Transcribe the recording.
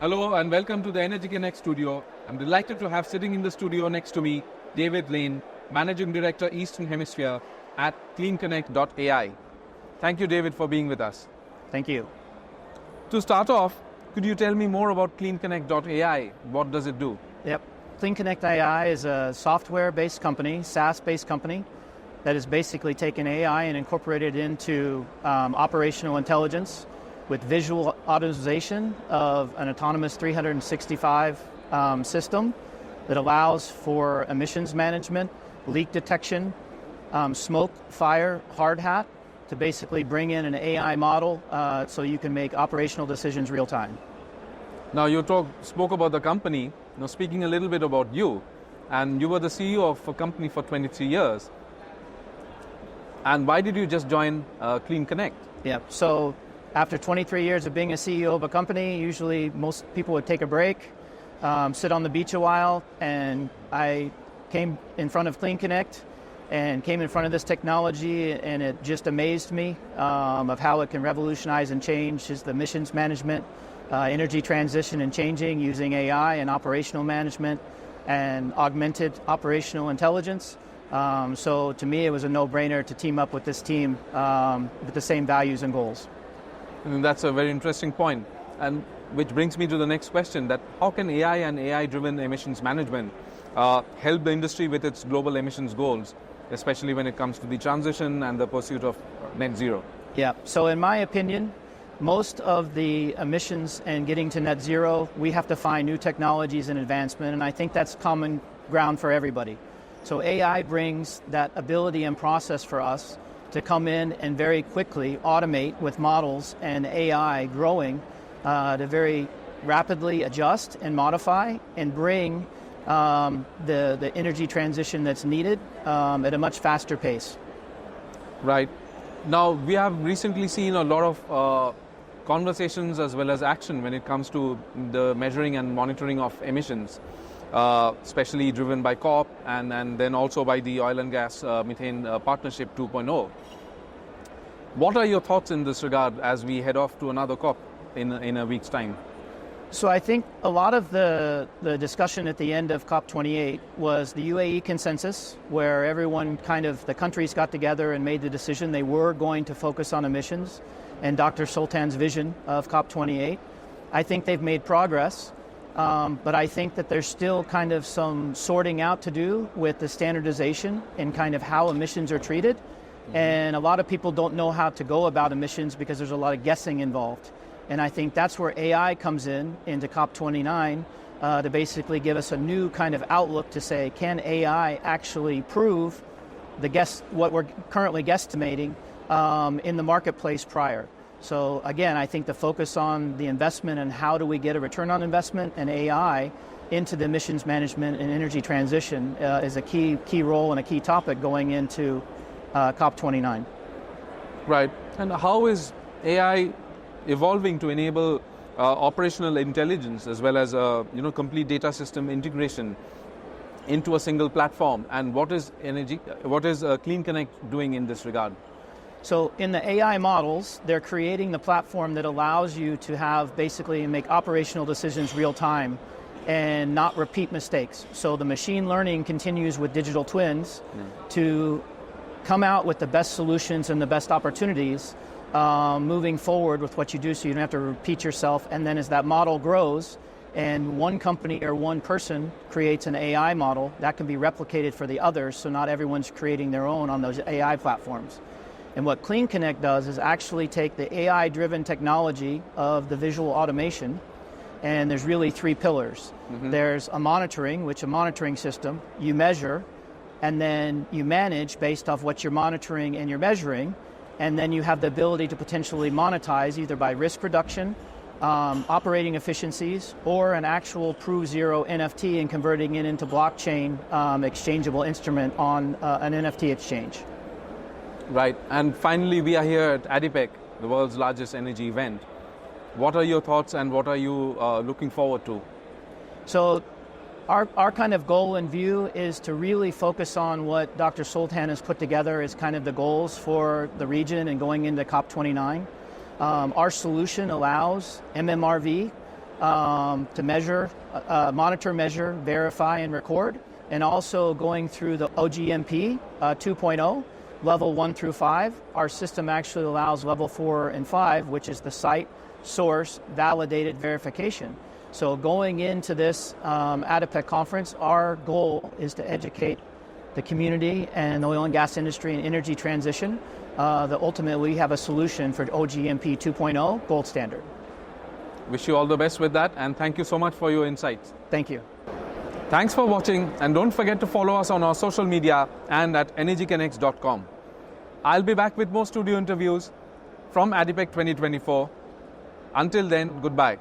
Hello and welcome to the Energy Connect studio. I'm delighted to have sitting in the studio next to me, David Lane, Managing Director Eastern Hemisphere at CleanConnect.ai. Thank you, David, for being with us. Thank you. To start off, could you tell me more about CleanConnect.ai? What does it do? Yep. CleanConnect.ai is a software-based company, SaaS-based company, that has basically taken AI and incorporated it into operational intelligence with visual automation of an autonomous 365 system that allows for emissions management, leak detection, smoke, fire, hard hat, to basically bring in an AI model so you can make operational decisions real time. Now you spoke about the company. Now speaking a little bit about you, and you were the CEO of a company for 23 years. And why did you just join CleanConnect? Yeah, so after 23 years of being a CEO of a company, usually most people would take a break, sit on the beach a while, and I came in front of CleanConnect and came in front of this technology, and it just amazed me of how it can revolutionize and change the emissions management, energy transition and changing using AI and operational management and augmented operational intelligence. So to me, it was a no-brainer to team up with this team with the same values and goals. And that's a very interesting point, and which brings me to the next question, that how can AI and AI-driven emissions management help the industry with its global emissions goals, especially when it comes to the transition and the pursuit of net zero? Yeah, so in my opinion, most of the emissions and getting to net zero, we have to find new technologies and advancement, and I think that's common ground for everybody. So AI brings that ability and process for us to come in and very quickly automate with models and AI growing to very rapidly adjust and modify and bring the energy transition that's needed at a much faster pace. Right. Now, we have recently seen a lot of conversations as well as action when it comes to the measuring and monitoring of emissions, especially driven by COP and then also by the Oil and Gas Methane Partnership 2.0. What are your thoughts in this regard as we head off to another COP in a week's time? So I think a lot of the discussion at the end of COP28 was the UAE consensus, where everyone the countries got together and made the decision they were going to focus on emissions, and Dr. Sultan's vision of COP28. I think they've made progress, but I think that there's still some sorting out to do with the standardization and how emissions are treated. And a lot of people don't know how to go about emissions because there's a lot of guessing involved. And I think that's where AI comes into COP29 to basically give us a new outlook to say, can AI actually prove what we're currently guesstimating in the marketplace prior? So again, I think the focus on the investment and how do we get a return on investment and AI into the emissions management and energy transition is a key role and a key topic going into COP29. Right. And how is AI evolving to enable operational intelligence as well as complete data system integration into a single platform? And what is CleanConnect doing in this regard? So in the AI models, they're creating the platform that allows you to basically make operational decisions real time and not repeat mistakes. So the machine learning continues with digital twins to come out with the best solutions and the best opportunities moving forward with what you do, so you don't have to repeat yourself. And then as that model grows and one company or one person creates an AI model, that can be replicated for the others, so not everyone's creating their own on those AI platforms. And what CleanConnect does is actually take the AI-driven technology of the visual automation, and there's really three pillars. There's a monitoring system, you measure, and then you manage based off what you're monitoring and you're measuring, and then you have the ability to potentially monetize either by risk reduction, operating efficiencies, or an actual Prove Zero NFT and converting it into blockchain exchangeable instrument on an NFT exchange. Right, and finally we are here at ADIPEC, the world's largest energy event. What are your thoughts and what are you looking forward to? So our goal and view is to really focus on what Dr. Sultan has put together as the goals for the region and going into COP29. Our solution allows MMRV to measure, monitor, measure, verify, and record, and also going through the OGMP 2.0, level 1 through 5. Our system actually allows level 4 and 5, which is the site, source, validated verification. So going into this ADIPEC conference, our goal is to educate the community and the oil and gas industry and energy transition that ultimately we have a solution for OGMP 2.0 gold standard. Wish you all the best with that, and thank you so much for your insights. Thank you. Thanks for watching, and don't forget to follow us on our social media and at energyconnects.com. I'll be back with more studio interviews from ADIPEC 2024. Until then, goodbye.